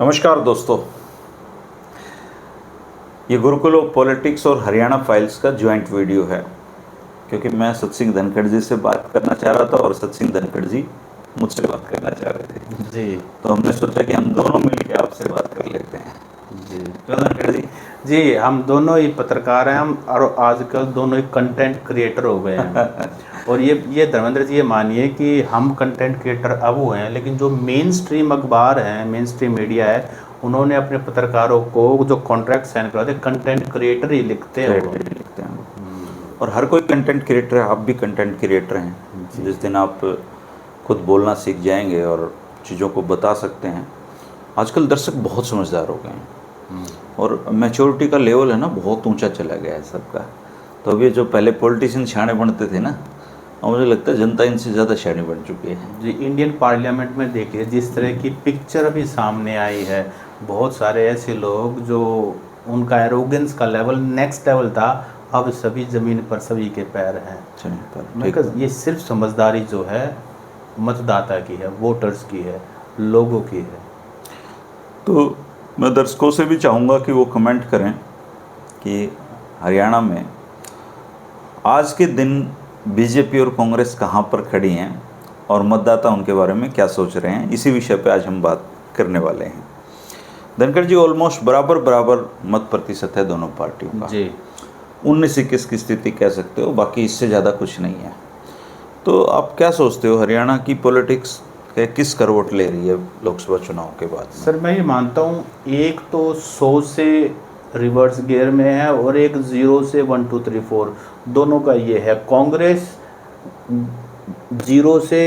नमस्कार दोस्तों, ये गुरुकुल पॉलिटिक्स और हरियाणा फाइल्स का ज्वाइंट वीडियो है, क्योंकि मैं सतसिंह धनखड़ जी से बात करना चाह रहा था और सतसिंह धनखड़ जी मुझसे बात करना चाह रहे थे जी। तो हमने सोचा कि हम दोनों मिलकर आपसे बात कर लेते हैं। जी क्यों धनखड़ जी? जी, हम दोनों ही पत्रकार हैं, हम और आजकल दोनों ही कंटेंट क्रिएटर हो गए हैं। और ये धर्मेंद्र जी, ये मानिए कि हम कंटेंट क्रिएटर अब हुए हैं, लेकिन जो मेन स्ट्रीम अखबार हैं, मेन स्ट्रीम मीडिया है, उन्होंने अपने पत्रकारों को जो कॉन्ट्रैक्ट साइन करवाते, कंटेंट क्रिएटर ही लिखते हैं वो। लिखते हैं और हर कोई कंटेंट क्रिएटर है, आप भी कंटेंट क्रिएटर हैं। जिस दिन आप खुद बोलना सीख जाएंगे और चीज़ों को बता सकते हैं, आजकल दर्शक बहुत समझदार हो गए हैं और मैच्योरिटी का लेवल है ना बहुत ऊंचा चला गया है सबका। तो अब ये जो पहले पॉलिटिशियन शाणे बनते थे ना, और मुझे लगता है जनता इनसे ज़्यादा शाणी बन चुकी है। जी, इंडियन पार्लियामेंट में देखिए जिस तरह की पिक्चर अभी सामने आई है, बहुत सारे ऐसे लोग जो उनका एरोगेंस का लेवल नेक्स्ट लेवल था, अब सभी ज़मीन पर सभी के पैर हैं। मैं कहा ये सिर्फ समझदारी जो है मतदाता की है, वोटर्स की है, लोगों की है। तो मैं दर्शकों से भी चाहूँगा कि वो कमेंट करें कि हरियाणा में आज के दिन बीजेपी और कांग्रेस कहाँ पर खड़ी हैं और मतदाता उनके बारे में क्या सोच रहे हैं। इसी विषय पे आज हम बात करने वाले हैं। धनखड़ जी, ऑलमोस्ट बराबर मत प्रतिशत है दोनों पार्टियों का जी। 19-21 की स्थिति कह सकते हो, बाकी इससे ज़्यादा कुछ नहीं है। तो आप क्या सोचते हो, हरियाणा की पॉलिटिक्स किस करवट ले रही है लोकसभा चुनाव के बाद? सर मैं ये मानता हूँ, एक तो 100 से रिवर्स गियर में है और एक 0 से 1 2 3 4 दोनों का ये है। कांग्रेस 0 से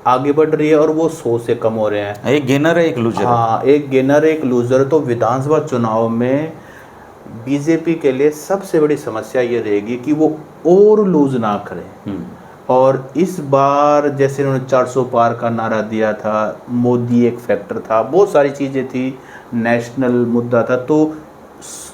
आगे बढ़ रही है और वो 100 से कम हो रहे हैं। एक गेनर है, एक लूजर। हाँ, एक गेनर एक लूजर। तो विधानसभा चुनाव में बीजेपी के लिए सबसे बड़ी समस्या ये रहेगी कि वो और लूज ना करें। और इस बार जैसे उन्होंने 400 पार का नारा दिया था, मोदी एक फैक्टर था, बहुत सारी चीज़ें थी, नेशनल मुद्दा था, तो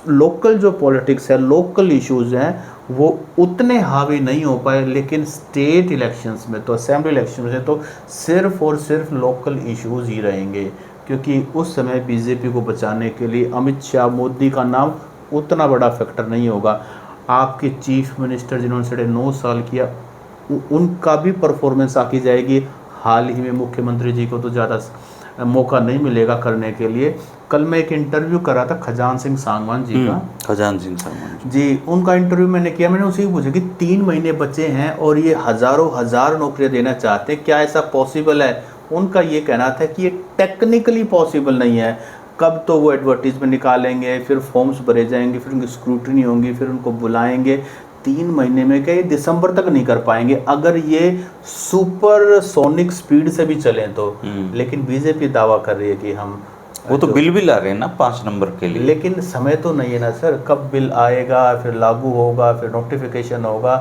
लोकल जो पॉलिटिक्स है, लोकल इश्यूज हैं, वो उतने हावी नहीं हो पाए। लेकिन स्टेट इलेक्शंस में तो, असेंबली इलेक्शन में तो सिर्फ और सिर्फ लोकल इश्यूज ही रहेंगे, क्योंकि उस समय बीजेपी को बचाने के लिए अमित शाह, मोदी का नाम उतना बड़ा फैक्टर नहीं होगा। आपके चीफ मिनिस्टर जिन्होंने 9.5 साल किया, उनका भी परफॉर्मेंस आकी जाएगी। हाल ही में मुख्यमंत्री जी को तो ज़्यादा मौका नहीं मिलेगा करने के लिए। कल मैं एक इंटरव्यू कर रहा था खजान सिंह सांगवान जी का। खजान सिंह सांगवान जी, उनका इंटरव्यू मैंने किया। मैंने उनसे पूछा कि 3 महीने बचे हैं और ये हज़ारों हज़ार नौकरियां देना चाहते हैं, क्या ऐसा पॉसिबल है? उनका ये कहना था कि ये टेक्निकली पॉसिबल नहीं है। कब तो वो एडवर्टीजमेंट निकालेंगे, फिर फॉर्म्स भरे जाएंगे, फिर उनकी स्क्रूटनी होंगी, फिर उनको बुलाएंगे। 3 महीने में क्या ये दिसंबर तक नहीं कर पाएंगे, अगर ये सुपर सोनिक स्पीड से भी चलें तो। लेकिन बीजेपी दावा कर रही है कि हम वो तो बिल भी ला रहे हैं ना 5 नंबर के लिए। लेकिन समय तो नहीं है ना सर, कब बिल आएगा, फिर लागू होगा, फिर नोटिफिकेशन होगा,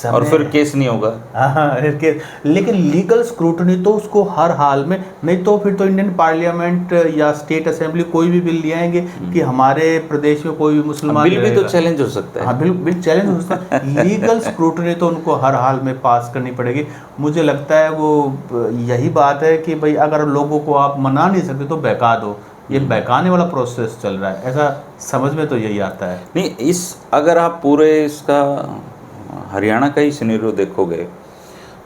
और फिर केस नहीं होगा। हाँ, लेकिन लीगल स्क्रूटनी तो उसको हर हाल में, नहीं तो फिर तो इंडियन पार्लियामेंट या स्टेट असेंबली कोई भी बिल ले आएंगे कि हमारे प्रदेश में कोई भी मुसलमान बिल भी तो चैलेंज हो सकता है। हाँ, बिल चैलेंज हो सकता है। लीगल स्क्रूटनी तो उनको हर हाल में पास करनी पड़ेगी। मुझे लगता है वो यही बात है कि भाई अगर लोगों को आप मना नहीं सकते तो बहका दो। ये बहकाने वाला प्रोसेस चल रहा है, ऐसा समझ में तो यही आता है। नहीं, अगर आप पूरे इसका हरियाणा का ही सिनेरियो देखोगे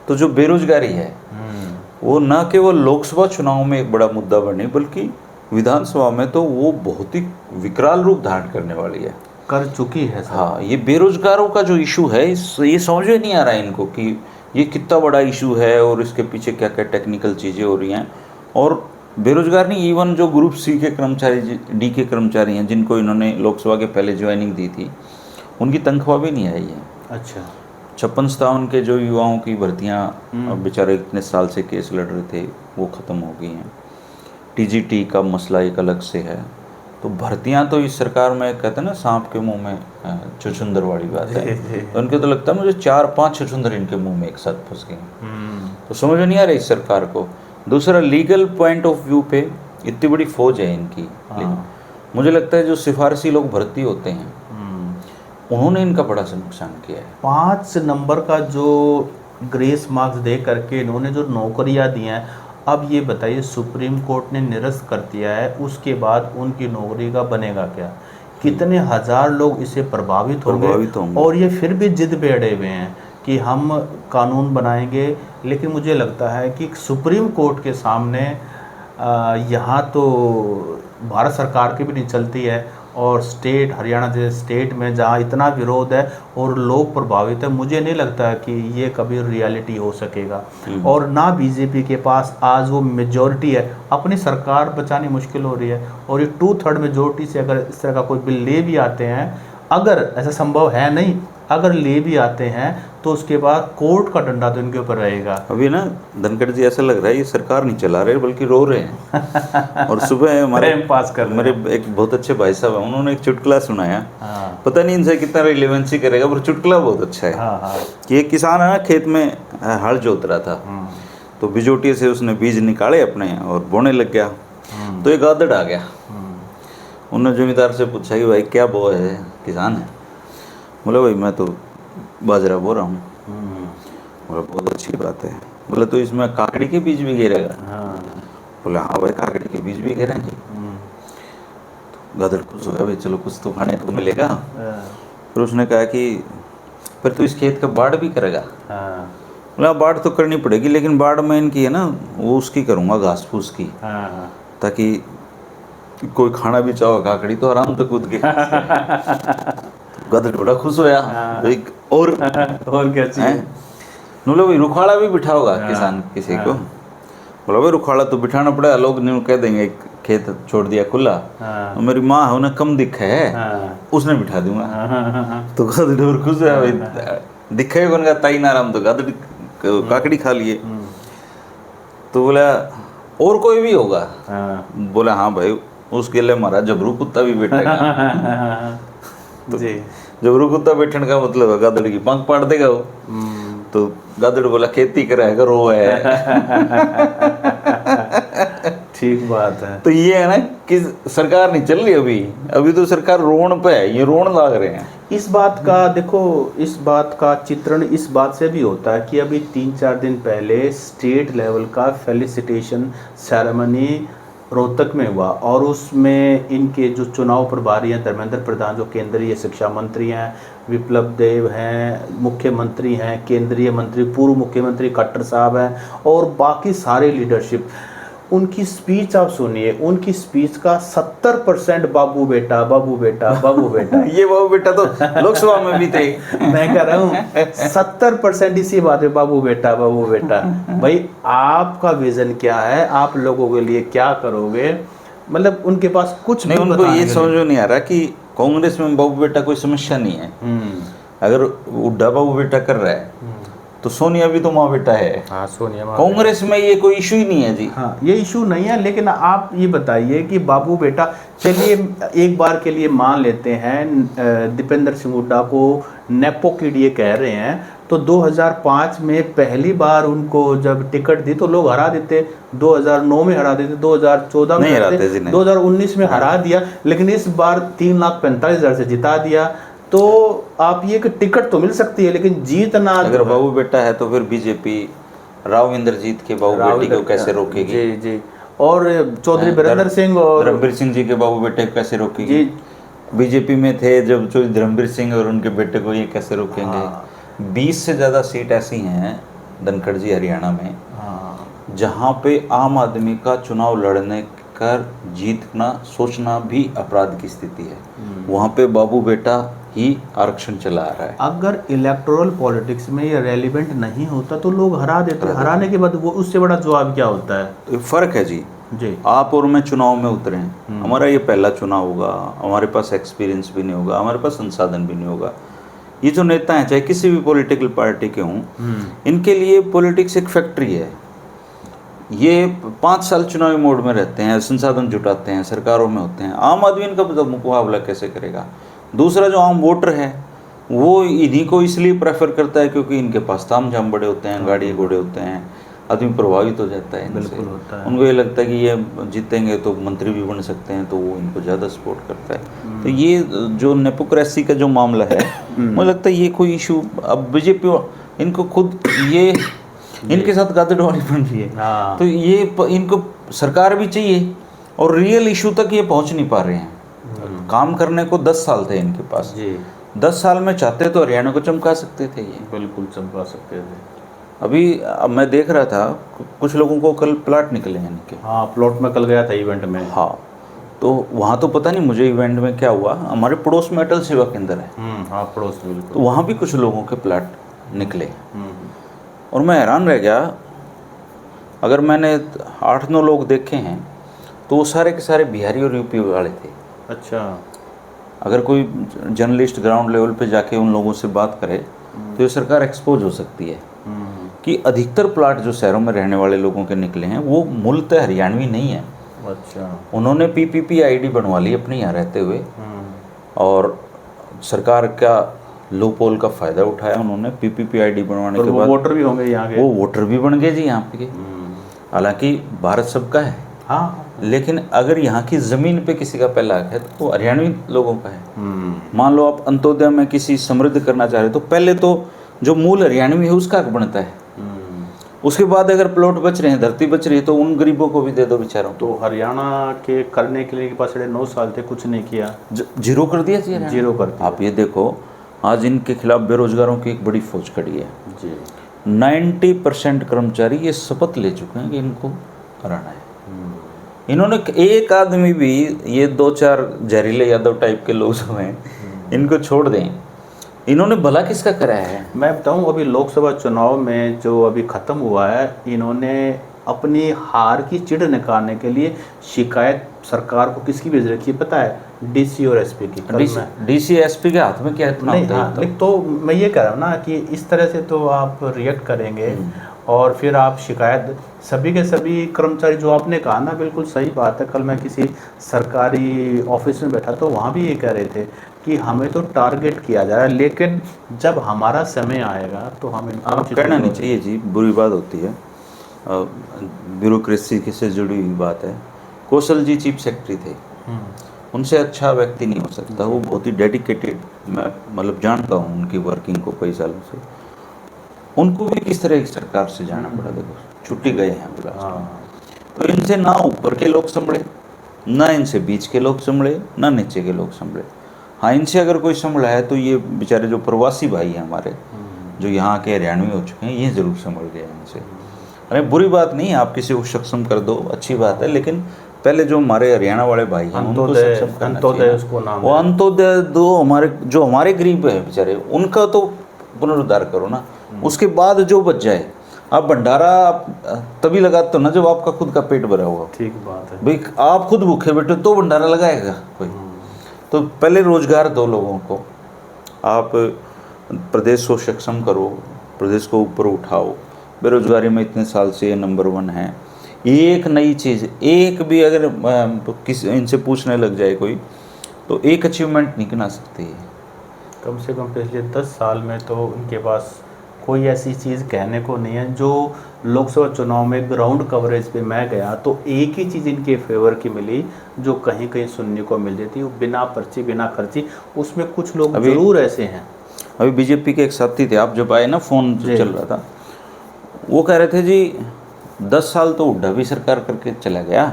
तो जो बेरोजगारी है वो न केवल लोकसभा चुनाव में एक बड़ा मुद्दा बने, बल्कि विधानसभा में तो वो बहुत ही विकराल रूप धारण करने वाली है, कर चुकी है। हाँ, ये बेरोजगारों का जो इशू है, ये समझ में नहीं आ रहा है इनको कि ये कितना बड़ा इशू है और इसके पीछे क्या क्या टेक्निकल चीज़ें हो रही हैं। और बेरोजगार नहीं, इवन जो ग्रुप सी के कर्मचारी, डी के कर्मचारी हैं, जिनको इन्होंने लोकसभा के पहले ज्वाइनिंग दी थी, उनकी तनख्वाह भी नहीं आई है। अच्छा, 56-57 के जो युवाओं की भर्तियाँ अब बेचारे इतने साल से केस लड़ रहे थे, वो ख़त्म हो गई हैं। टीजीटी का मसला एक अलग से है। तो भर्तियाँ तो इस सरकार में, कहते हैं ना सांप के मुंह में छुछुंदर वाली बात है। तो उनके तो लगता है मुझे 4-5 छुछुंदर इनके मुंह में एक साथ फंस गए। तो समझ में नहीं आ रही इस सरकार को। दूसरा, लीगल पॉइंट ऑफ व्यू पे इतनी बड़ी फौज है इनकी, मुझे लगता है जो सिफारसी लोग भर्ती होते हैं उन्होंने इनका बड़ा सा नुकसान किया है। 5 नंबर का जो ग्रेस मार्क्स दे करके इन्होंने जो नौकरियां दी हैं, अब ये बताइए, सुप्रीम कोर्ट ने निरस्त कर दिया है, उसके बाद उनकी नौकरी का बनेगा क्या? कितने हजार लोग इससे प्रभावित होंगे। और ये फिर भी जिद पे अड़े हुए हैं कि हम कानून बनाएंगे। लेकिन मुझे लगता है कि सुप्रीम कोर्ट के सामने यहाँ तो भारत सरकार की भी नहीं चलती है, और स्टेट, हरियाणा जैसे स्टेट में जहाँ इतना विरोध है और लोग प्रभावित है, मुझे नहीं लगता कि ये कभी रियलिटी हो सकेगा। और ना बीजेपी के पास आज वो मेजॉरिटी है, अपनी सरकार बचानी मुश्किल हो रही है। और ये 2/3 मेजॉरिटी से अगर इस तरह का कोई बिल ले भी आते हैं, अगर ऐसा संभव है नहीं, अगर ले भी आते हैं तो उसके बाद कोर्ट का डंडा तो इनके ऊपर रहेगा। अभी ना धनखड़ जी ऐसा लग रहा है ये सरकार नहीं चला रहे बल्कि रो रहे हैं। और सुबह हमारे पास कर मेरे एक बहुत अच्छे भाई साहब हैं, उन्होंने एक चुटकुला सुनाया। हाँ। पता नहीं इनसे कितना रिलेवेंसी करेगा, पर चुटकुला बहुत अच्छा है। हाँ, हाँ। कि एक किसान है ना, खेत में हल जोत रहा था, तो बिजोटी से उसने बीज निकाले अपने और बोने लग गया, तो एक गादड़ आ गया। उन्होंने जमींदार से पूछा कि भाई क्या बो है? किसान है। बोले भाई मैं तो बाजरा बो रहा हूँ। बोला बहुत अच्छी बात है। बोले तो इसमें काकड़ी के बीज भी गिरेगा? बोले हाँ भाई काकड़ी के बीज भी गिरेंगे। तो गादड़ खुश हो गया, भाई चलो कुछ तो खाने को मिलेगा। फिर उसने कहा कि फिर तो इस खेत का बाढ़ भी करेगा? बोला बाढ़ तो करनी पड़ेगी, लेकिन बाढ़ में इनकी है ना वो उसकी करूँगा, घास फूस की, ताकि कोई खाना भी चाहो काकड़ी तो आराम से कूद के। गदर बड़ा खुश होया। एक और क्या चाहिए? बोले भाई रुखाड़ा भी बिठाओगा किसान किसी को? बोला भाई रुखाड़ा तो बिठाना पड़ेगा, लोग न्यू कह देंगे खेत छोड़ दिया खुला, तो मेरी माँ है उन्हें कम दिखा है, उसने बिठा दूंगा। तो गदर खुश होया, भाई दिखा ही कौन का ताई नाराम, तो गदर काकड़ी खा लिए। तो बोला और कोई भी होगा? बोला हाँ भाई उसके लिए हमारा जबरू कुत्ता भी बैठेगा। तो जबरू कुत्ता बैठने का मतलब है गादड़ की पंख पाड़ देगा वो। तो गादड़ बोला खेती कराएगा रो है। ठीक बात है। तो ये है ना कि सरकार नहीं चल रही अभी तो सरकार रोन पे है, ये रोन लाग रहे हैं। इस बात का देखो, इस बात का चित्रण इस बात से भी होता है कि अभी 3-4 दिन पहले स्टेट लेवल का फेलिसिटेशन सेरेमनी रोहतक में हुआ, और उसमें इनके जो चुनाव प्रभारी हैं, धर्मेंद्र प्रधान जो केंद्रीय शिक्षा मंत्री हैं, विप्लव देव हैं मुख्यमंत्री हैं, केंद्रीय मंत्री पूर्व मुख्यमंत्री खट्टर साहब हैं, और बाकी सारे लीडरशिप, उनकी स्पीच आप सुनिए, उनकी स्पीच का 70% बाबू बेटा बाबू बेटा बाबू बेटा। ये बाबू बेटा तो लोकसभा में भी थे। मैं कह रहा हूँ 70% इसी बात है, बाबू बेटा बाबू बेटा। भाई आपका विजन क्या है, आप लोगों के लिए क्या करोगे? मतलब उनके पास कुछ नहीं, उनको ये समझ में नहीं आ रहा कि कांग्रेस में बाबू बेटा कोई समस्या नहीं है। अगर उड्डा बाबू बेटा कर रहा है तो सोनिया भी तो माँ बेटा है। हाँ, सोनिया माँ। कांग्रेस में ये कोई इशू ही नहीं है जी। हाँ, ये इशू नहीं है। लेकिन आप ये बताइए कि बाबू बेटा, चलिए एक बार के लिए मान लेते हैं दीपेंद्र सिंह हुड्डा को नेपो किड ये कह रहे हैं, तो 2005 में पहली बार उनको जब टिकट दी तो लोग हरा देते, 2009 में हरा देते, 2014 में हरा देते, 2019 में हरा दिया, लेकिन इस बार 3,45,000 से जिता दिया। तो आप ये कि टिकट तो मिल सकती है लेकिन जीतना, अगर बाबू बेटा है तो फिर बीजेपी राव इंद्रजीत के बाबू बेटे को कैसे रोकेगी? जी जी। और चौधरी बीरेंद्र सिंह और धर्मवीर सिंह जी के बाबू बेटे को कैसे रोकेगी? बीजेपी में थे जब चौधरी धर्मवीर सिंह और उनके बेटे को ये कैसे रोकेंगे? 20 से ज़्यादा सीट ऐसी हैं धनखड़ जी हरियाणा में जहाँ पे आम आदमी का चुनाव लड़ने कर जीतना सोचना भी अपराध की स्थिति है। वहाँ पे बाबू बेटा ही आरक्षण चला रहा है। अगर इलेक्टोरल पॉलिटिक्स में ये रेलिवेंट नहीं होता तो लोग हरा देते, हराने के बाद वो उससे बड़ा जवाब क्या होता है? तो फर्क है जी। आप और मैं चुनाव में उतरे हैं, हमारा ये पहला चुनाव होगा, हमारे पास एक्सपीरियंस भी नहीं होगा, हमारे पास संसाधन भी नहीं होगा। ये जो नेता हैं चाहे किसी भी पॉलिटिकल पार्टी के हों, इनके लिए पॉलिटिक्स एक फैक्ट्री है। ये 5 साल चुनावी मोड में रहते हैं, संसाधन जुटाते हैं, सरकारों में होते हैं। आम आदमी इनका मुकाबला कैसे करेगा? दूसरा जो आम वोटर है वो इन्हीं को इसलिए प्रेफर करता है क्योंकि इनके पास ताम झाम बड़े होते हैं, गाड़ी घोड़े होते हैं, आदमी प्रभावित हो जाता है इनसे। बिल्कुल होता है। उनको ये लगता है कि ये जीतेंगे तो मंत्री भी बन सकते हैं, तो वो इनको ज़्यादा सपोर्ट करता है। तो ये जो नेपोक्रेसी का जो मामला है मुझे लगता है ये कोई इशू अब बीजेपी इनको खुद ये इनके साथ गादड़वाड़ी बन रही है। हाँ। तो ये इनको सरकार भी चाहिए और रियल इशू तक ये पहुंच नहीं पा रहे हैं। काम करने को 10 साल थे इनके पास जी, 10 साल में चाहते तो हरियाणा को चमका सकते थे ये। बिल्कुल चमका सकते थे। अभी अब मैं देख रहा था कुछ लोगों को कल प्लाट निकले हैं इनके। हाँ, प्लॉट में कल गया था इवेंट में। हाँ, तो वहाँ तो पता नहीं मुझे इवेंट में क्या हुआ। हमारे पड़ोस में अटल सेवा केंद्र है, हाँ, पड़ोस में तो बिल्कुल। वहाँ भी कुछ लोगों के प्लाट निकले हम्म, और मैं हैरान रह गया। अगर मैंने 8-9 लोग देखे हैं तो वो सारे के सारे बिहारी और यूपी वाले थे। अच्छा। अगर कोई जर्नलिस्ट ग्राउंड लेवल पे जाके उन लोगों से बात करे तो ये सरकार एक्सपोज हो सकती है कि अधिकतर प्लाट जो शहरों में रहने वाले लोगों के निकले हैं वो मूलतः हरियाणवी नहीं है। अच्छा। उन्होंने पीपीपी आईडी बनवा ली अपने यहाँ रहते हुए और सरकार का लूपोल का फ़ायदा उठाया उन्होंने। पीपीपी आईडी बनवाने के वो बाद वोटर भी होंगे यहाँ के। वो वोटर भी बन गए जी यहाँ पे। हालांकि भारत सबका है, हाँ। लेकिन अगर यहाँ की ज़मीन पे किसी का पहला हक है तो वो हरियाणवी लोगों का है। मान लो आप अंत्योदय में किसी समृद्ध करना चाह रहे हो तो पहले तो जो मूल हरियाणवी है उसका हक बनता है। उसके बाद अगर प्लॉट बच रहे हैं, धरती बच रही है तो उन गरीबों को भी दे दो बेचारों। तो हरियाणा के करने के लिए पास 9 साल थे, कुछ नहीं किया, जीरो कर दिया जी, जीरो कर दिया। आप ये देखो आज इनके खिलाफ बेरोजगारों की एक बड़ी फौज खड़ी है जी। 90% कर्मचारी ये शपथ ले चुके हैं कि इनको हराना है। इन्होंने एक आदमी भी ये 2-4 जहरीले यादव टाइप के लोग जो हैं इनको छोड़ दें। इन्होंने भला किसका कराया है? मैं बताऊं, अभी लोकसभा चुनाव में जो अभी ख़त्म हुआ है, इन्होंने अपनी हार की चिढ़ निकालने के लिए शिकायत सरकार को किसकी भेज रखी है पता है? डीसी और एसपी की। डीसी एसपी के हाथ में क्या इतना नहीं, होता है? हाँ, नहीं, तो मैं ये कह रहा हूँ ना कि इस तरह से तो आप रिएक्ट करेंगे और फिर आप शिकायत सभी के सभी कर्मचारी, जो आपने कहा ना बिल्कुल सही बात है। कल मैं किसी सरकारी ऑफिस में बैठा तो वहाँ भी ये कह रहे थे कि हमें तो टारगेट किया जा रहा है, लेकिन जब हमारा समय आएगा तो हम आप कहना नहीं चाहिए जी, बुरी बात होती है, ब्यूरोक्रेसी से जुड़ी हुई बात है। कौशल जी चीफ सेक्रेटरी थे, उनसे अच्छा व्यक्ति नहीं हो सकता। वो बहुत ही डेडिकेटेड, मैं मतलब जानता हूँ उनकी वर्किंग को कई सालों से। उनको भी किस तरह की सरकार से जाना पड़ा, देखो छुट्टी गए हैं तो इनसे ना ऊपर के लोग संभले, ना इनसे बीच के लोग संभले, ना नीचे के लोग संभले। हाँ, इनसे अगर कोई संभला है तो ये बेचारे जो प्रवासी भाई हैं हमारे, जो यहाँ के हरियाणवी हो चुके हैं, ये ज़रूर संभल गए इनसे। अरे बुरी बात नहीं, आप किसी को सक्षम कर दो, अच्छी बात है, लेकिन पहले जो हमारे हरियाणा वाले भाई हैं उनको सक्षम करना चाहिए। उसको नाम वो अंत्योदय दो, हमारे जो हमारे गरीब है बेचारे, उनका तो पुनरुद्धार करो ना। उसके बाद जो बच जाए, आप भंडारा तभी लगाते हो ना जब आपका खुद का पेट भरा हुआ। ठीक बात है भाई, आप खुद भूखे बैठे तो भंडारा लगाएगा कोई? तो पहले रोजगार दो लोगों को, आप प्रदेश को सक्षम करो, प्रदेश को ऊपर उठाओ। बेरोजगारी में इतने साल से ये नंबर 1 है। एक नई चीज़, एक भी अगर किसी इनसे पूछने लग जाए कोई, तो एक अचीवमेंट नहीं गिना सकते। कम से कम पिछले 10 साल में तो उनके पास कोई ऐसी चीज़ कहने को नहीं है। जो लोकसभा चुनाव में ग्राउंड कवरेज पे मैं गया तो एक ही चीज़ इनके फेवर की मिली, जो कहीं कहीं सुनने को मिल जाती, वो बिना पर्ची बिना खर्ची। उसमें कुछ लोग जरूर ऐसे हैं। अभी बीजेपी के एक साथी थे, आप जब आए ना, फ़ोन चल रहा था, वो कह रहे थे जी 10 साल तो हुड्डा भी सरकार करके चला गया,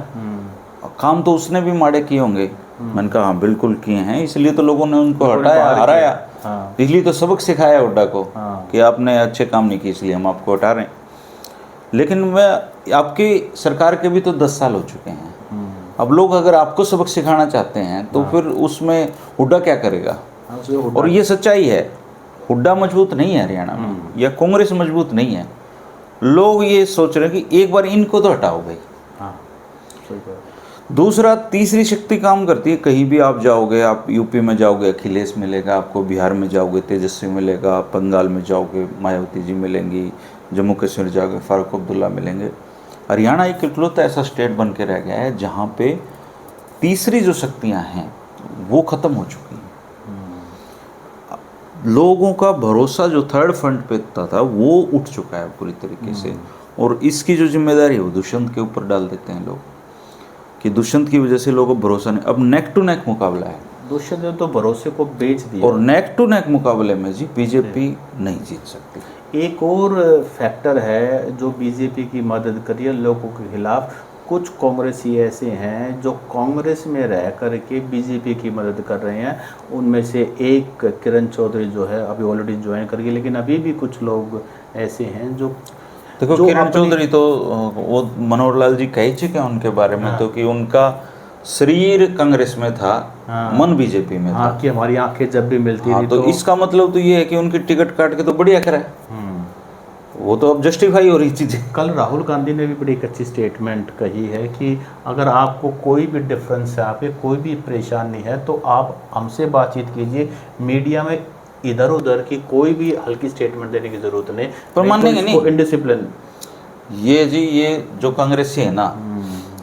काम तो उसने भी माड़े किए होंगे। मैंने कहा हाँ बिल्कुल किए हैं, इसलिए तो लोगों ने उनको हटाया, हराया। इसलिए तो सबक सिखाया हुड्डा को कि आपने अच्छे काम नहीं किए, इसलिए हम आपको हटा रहे हैं। लेकिन मैं आपकी सरकार के भी तो 10 साल हो चुके हैं। अब लोग अगर आपको सबक सिखाना चाहते हैं तो फिर उसमें हुड्डा क्या करेगा? और ये सच्चाई है, हुड्डा मजबूत नहीं है हरियाणा में, या कांग्रेस मजबूत नहीं है। लोग ये सोच रहे हैं कि एक बार इनको तो हटाओ भाई। दूसरा, तीसरी शक्ति काम करती है। कहीं भी आप जाओगे, आप यूपी में जाओगे अखिलेश मिलेगा आपको, बिहार में जाओगे तेजस्वी मिलेगा, बंगाल में जाओगे मायावती जी मिलेंगी, जम्मू कश्मीर जाओगे फारूक अब्दुल्ला मिलेंगे। हरियाणा एक इकलौता ऐसा स्टेट बन के रह गया है जहाँ पे तीसरी जो शक्तियाँ हैं वो ख़त्म हो चुकी हैं। लोगों का भरोसा जो थर्ड फ्रंट पे था वो उठ चुका है पूरी तरीके से, और इसकी जो जिम्मेदारी है वो दुष्यंत के ऊपर डाल देते हैं लोग कि दुष्यंत की वजह से लोगों को भरोसा नहीं। अब नेक टू नेक मुकाबला है, दुष्यंत ने तो भरोसे को बेच दिया। और नेक टू नेक मुकाबले में जी बीजेपी नहीं जीत सकती। एक और फैक्टर है जो बीजेपी की मदद कर रही है लोगों के खिलाफ। कुछ कांग्रेसी ऐसे हैं जो कांग्रेस में रह कर के बीजेपी की मदद कर रहे हैं। उनमें से एक किरण चौधरी जो है अभी ऑलरेडी ज्वाइन कर गई, लेकिन अभी भी कुछ लोग ऐसे हैं जो देखो जो किरण अपनी- चौधरी तो वो मनोहर लाल जी कही चुके हैं उनके बारे में, तो कि उनका शरीर कांग्रेस में था, मन बीजेपी में हाँ था। कि हमारी आंखें जब भी मिलती हाँ, थी तो इसका मतलब तो ये है कि उनकी टिकट काट के तो बढ़िया करा है, वो तो अब जस्टिफाई हो रही चीजें। कल राहुल गांधी ने भी बड़ी एक अच्छी स्टेटमेंट कही है कि अगर आपको कोई भी डिफरेंस है, आपके कोई भी परेशानी है, तो आप हमसे बातचीत कीजिए। मीडिया में इधर उधर की कोई भी हल्की स्टेटमेंट देने की जरूरत नहीं। पर मानेंगे नहीं। इनडिसिप्लिन ये जी ये जो कांग्रेसी है ना,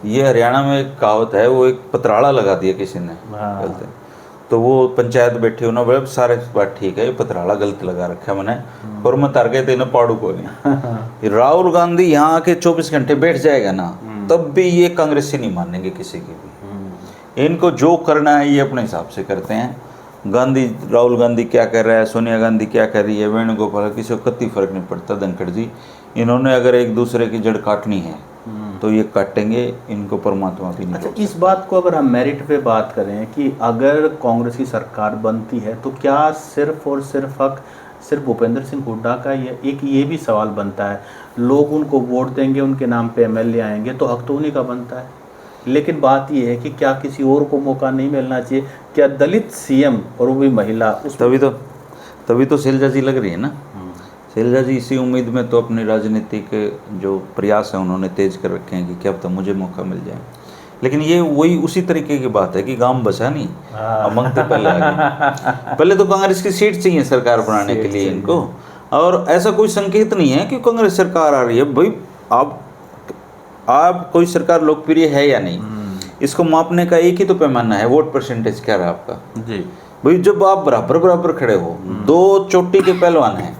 ये हरियाणा में एक कहावत है, वो एक पतराड़ा लगा दिया किसी ने गलत, तो वो पंचायत बैठी होना बोले सारे बात ठीक है, ये पतराड़ा गलत लगा रखा मैंने, और मैं तार गए तेने पाड़ू को नहीं। राहुल गांधी यहाँ आके 24 घंटे बैठ जाएगा ना, तब भी ये कांग्रेसी नहीं मानेंगे किसी की भी। इनको जो करना है ये अपने हिसाब से करते हैं। राहुल गांधी क्या कर रहा है, सोनिया गांधी क्या कर रही है, वेणुगोपाल, किसी को कतई फर्क नहीं पड़ता। धनखड़ जी, इन्होंने अगर एक दूसरे की जड़ काटनी है तो ये काटेंगे, इनको परमात्मा भी नहीं। अच्छा, इस बात को अगर हम मेरिट पे बात करें कि अगर कांग्रेस की सरकार बनती है तो क्या सिर्फ और सिर्फ हक सिर्फ भूपेंद्र सिंह हुड्डा का? ये भी सवाल बनता है। लोग उनको वोट देंगे, उनके नाम पे एमएलए आएंगे, तो हक तो उन्हीं का बनता है। लेकिन बात ये है कि क्या किसी और को मौका नहीं मिलना चाहिए? क्या दलित सीएम और वो भी महिला, उस तभी तो शैलजा जी लग रही है ना। शैलजा जी इसी उम्मीद में तो अपने राजनीतिक जो प्रयास है उन्होंने तेज कर रखे हैं कि क्या पता मुझे मौका मिल जाए। लेकिन ये वही उसी तरीके की बात है कि गांव बसा नहीं, अब मंगते पहले आगे। पहले तो कांग्रेस की सीट चाहिए सरकार बनाने के लिए इनको, और ऐसा कोई संकेत नहीं है कि कांग्रेस सरकार आ रही है। भाई आप कोई सरकार लोकप्रिय है या नहीं, इसको मापने का एक ही तो पैमाना है, वोट परसेंटेज क्या रहा आपका जी। भाई जब आप बराबर बराबर खड़े हो, दो चोटी के पहलवान हैं,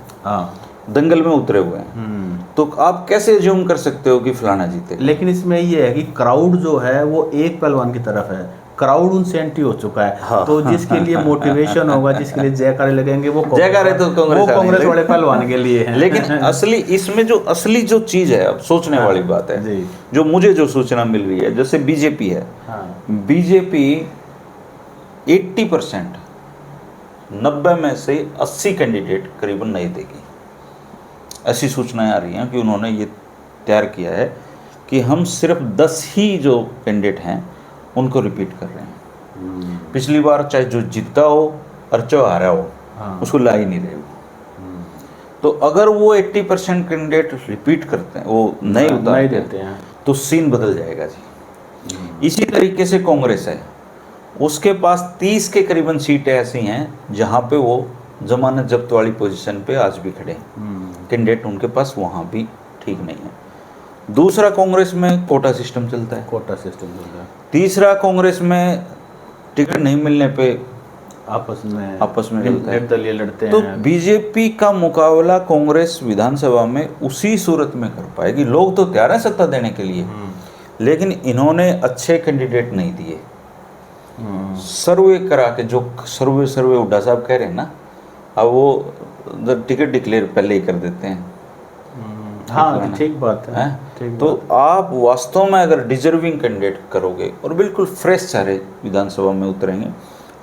दंगल में उतरे हुए हैं, तो आप कैसे अज्यूम कर सकते हो कि फलाना जीते? लेकिन इसमें ये है कि क्राउड जो है वो एक पहलवान की तरफ है, क्राउड उनसे एंटी हो चुका है। हाँ, तो जिसके लिए मोटिवेशन होगा, जिसके लिए जयकारे लगेंगे, वो जयकारे तो कांग्रेस वाले पहलवान के लिए है। लेकिन इसमें जो असली जो चीज है, अब सोचने वाली बात है, जो मुझे जो सूचना मिल रही है, जैसे बीजेपी है, बीजेपी 80% 90 में से 80 कैंडिडेट करीबन नहीं देगी, ऐसी सूचनाएं आ रही हैं कि उन्होंने ये तैयार किया है कि हम सिर्फ 10 ही जो कैंडिडेट हैं उनको रिपीट कर रहे हैं। पिछली बार चाहे जो जीता हो और जो हारा हो, उसको ला ही नहीं रहे हो। तो अगर वो 80% कैंडिडेट रिपीट करते हैं, वो नहीं उतार देते हैं, तो सीन बदल जाएगा जी। इसी तरीके से कांग्रेस है, उसके पास 30 के करीबन सीटें ऐसी हैं जहां पे वो जमानत जब्त वाली पोजीशन पे आज भी खड़े हैं। कैंडिडेट उनके पास वहां भी ठीक नहीं है। दूसरा, कांग्रेस में कोटा सिस्टम चलता है, तीसरा, कांग्रेस में टिकट नहीं मिलने पे आपस में निर्दलीय लड़ते हैं। तो बीजेपी का मुकाबला कांग्रेस विधानसभा में उसी सूरत में कर पाएगी। लोग तो तैयार है सत्ता देने के लिए, लेकिन इन्होंने अच्छे कैंडिडेट नहीं दिए। सर्वे करा के, जो सर्वे हुड्डा साहब कह रहे हैं ना, अब वो टिकट डिक्लेयर पहले ही कर देते हैं। हाँ, ठीक बात है। तो आप वास्तव में अगर डिजर्विंग कैंडिडेट करोगे और बिल्कुल फ्रेश सारे विधानसभा में उतरेंगे,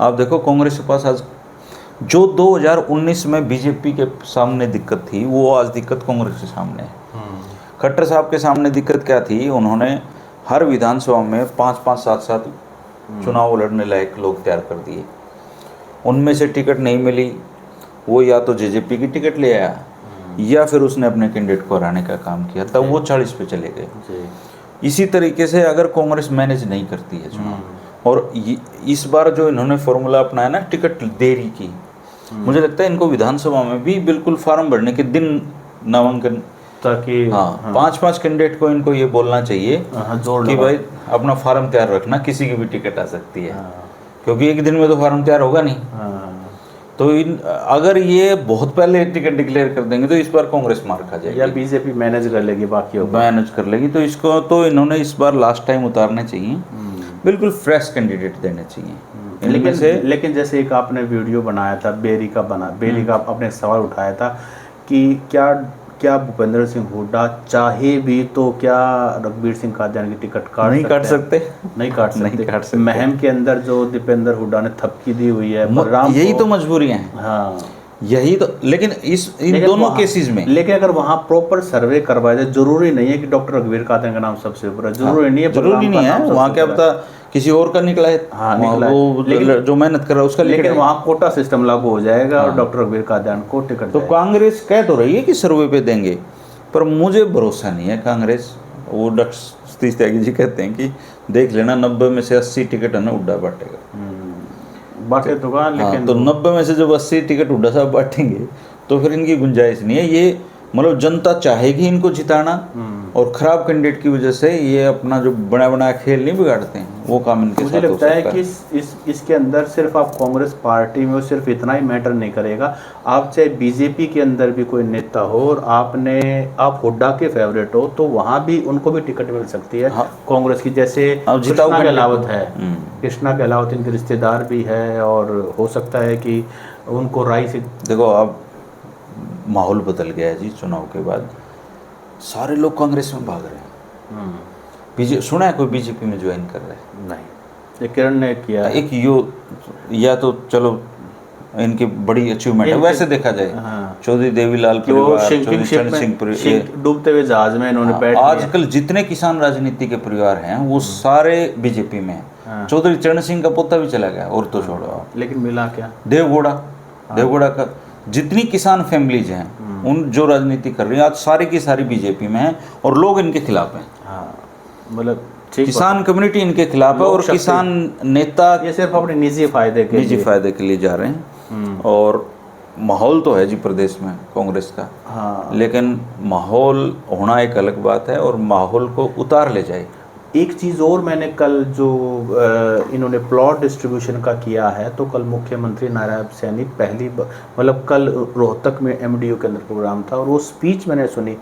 आप देखो कांग्रेस के पास आज जो 2019 में बीजेपी के सामने दिक्कत थी, वो आज दिक्कत कांग्रेस के सामने है। खट्टर साहब के सामने दिक्कत क्या थी? उन्होंने हर विधानसभा में 5-5, 7-7 चुनाव लड़ने लायक लोग तैयार कर दिए। उनमें से टिकट नहीं मिली, वो या तो जेजेपी की टिकट ले आया या फिर उसने अपने कैंडिडेट को हराने का काम किया, तब वो 40 पे चले गए। इसी तरीके से अगर कांग्रेस मैनेज नहीं करती है चुनाव, और इस बार जो इन्होंने फॉर्मूला अपनाया ना टिकट देरी की, मुझे लगता है इनको विधानसभा में भी बिल्कुल फार्म भरने के दिन नामांकन, ताकि 5-5 कैंडिडेट को इनको ये बोलना चाहिए कि भाई अपना फार्म तैयार रखना, किसी की भी टिकट आ सकती है, क्योंकि एक दिन में तो फार्म तैयार होगा नहीं। तो अगर ये बहुत पहले टिकट डिक्लेयर कर देंगे तो इस बार कांग्रेस मार खा जाएगी, या बीजेपी मैनेज कर लेगी, बाकी मैनेज कर लेगी। तो इसको तो इन्होंने इस बार लास्ट टाइम उतारने चाहिए। बिल्कुल फ्रेश कैंडिडेट देने चाहिए। इनमें से लेकिन जैसे एक आपने वीडियो बनाया था बेरी का आपने एक सवाल उठाया था कि क्या भूपेंद्र सिंह हुड्डा चाहे भी तो क्या रघुवीर सिंह कादियानी की टिकट नहीं काट सकते, नहीं काट सकते। महम के अंदर जो दीपेंद्र हुड्डा ने थपकी दी हुई है, यही तो मजबूरियां हैं। हाँ, यही तो, लेकिन इन दोनों केसेस में, लेकिन अगर वहाँ प्रॉपर सर्वे करवाया जाए, जरूरी नहीं है कि डॉक्टर रघुवीर कादियानी का नाम सबसे ऊपर है, जरूरी नहीं है, वहाँ क्या पता किसी और का निकला है। हाँ, निकला है। वो जो मेहनत कर रहा है उसका, लेकिन वहाँ कोटा सिस्टम लागू हो जाएगा और डॉक्टर रघुवीर कादियानी को टिकट। तो कांग्रेस कह तो रही है कि सर्वे पे देंगे, पर मुझे भरोसा नहीं है कांग्रेस। वो डॉक्टर सतीश त्यागी जी कहते हैं कि देख लेना 90 में से 80 टिकट है ना हुड्डा बांटेगा। बांटे तो कहा, लेकिन तो 90 में से जब 80 टिकट हुड्डा साहब बांटेंगे तो फिर इनकी गुंजाइश नहीं है। ये मतलब जनता चाहेगी इनको जिताना, और खराब कैंडिडेट की वजह से ये अपना जो बना बनाया खेल नहीं बिगाड़ते हैं, वो काम इनके साथ हो सकता है। मुझे लगता है कि इसके अंदर सिर्फ आप कांग्रेस पार्टी में सिर्फ इतना ही मैटर नहीं करेगा। आप चाहे बीजेपी के अंदर भी कोई नेता हो और आप हुड्डा के फेवरेट हो, तो वहाँ भी उनको भी टिकट मिल सकती है। हाँ, कांग्रेस की, जैसे कृष्णा गहलावत है, कृष्णा गहलावत इनके रिश्तेदार भी है, और हो सकता है कि उनको राय से, देखो अब माहौल बदल गया है जी। चुनाव के बाद सारे लोग कांग्रेस में भाग रहे हैं। सुना है कोई बीजेपी में ज्वाइन कर रहा है? नहीं, ये किरण ने किया एक या तो चलो इनकी बड़ी अचीवमेंट है वैसे देखा जाए। हाँ, चौधरी देवीलाल परिवार, चौधरी चरण सिंह, डूबते हुए जहाज में इन्होंने बैठ लिया। आजकल जितने किसान राजनीति के परिवार हैं वो सारे बीजेपी में हैं। चौधरी चरण सिंह का पोता भी चला गया, और तो छोड़ो आप, लेकिन मिला क्या? देवगौड़ा का जितनी किसान फैमिलीज हैं उन जो राजनीति कर रही है आज सारी की सारी बीजेपी में है, और लोग इनके खिलाफ हैं। हाँ, मतलब किसान कम्युनिटी इनके खिलाफ है, और किसान नेता ये सिर्फ अपने निजी फायदे के लिए जा रहे हैं। और माहौल तो है जी प्रदेश में कांग्रेस का। हाँ, लेकिन माहौल होना एक अलग बात है, और माहौल को उतार ले जाए। एक चीज़ और, मैंने कल जो इन्होंने प्लॉट डिस्ट्रीब्यूशन का किया है, तो कल मुख्यमंत्री नायब सैनी मतलब कल रोहतक में एमडीयू के अंदर प्रोग्राम था, और वो स्पीच मैंने सुनी।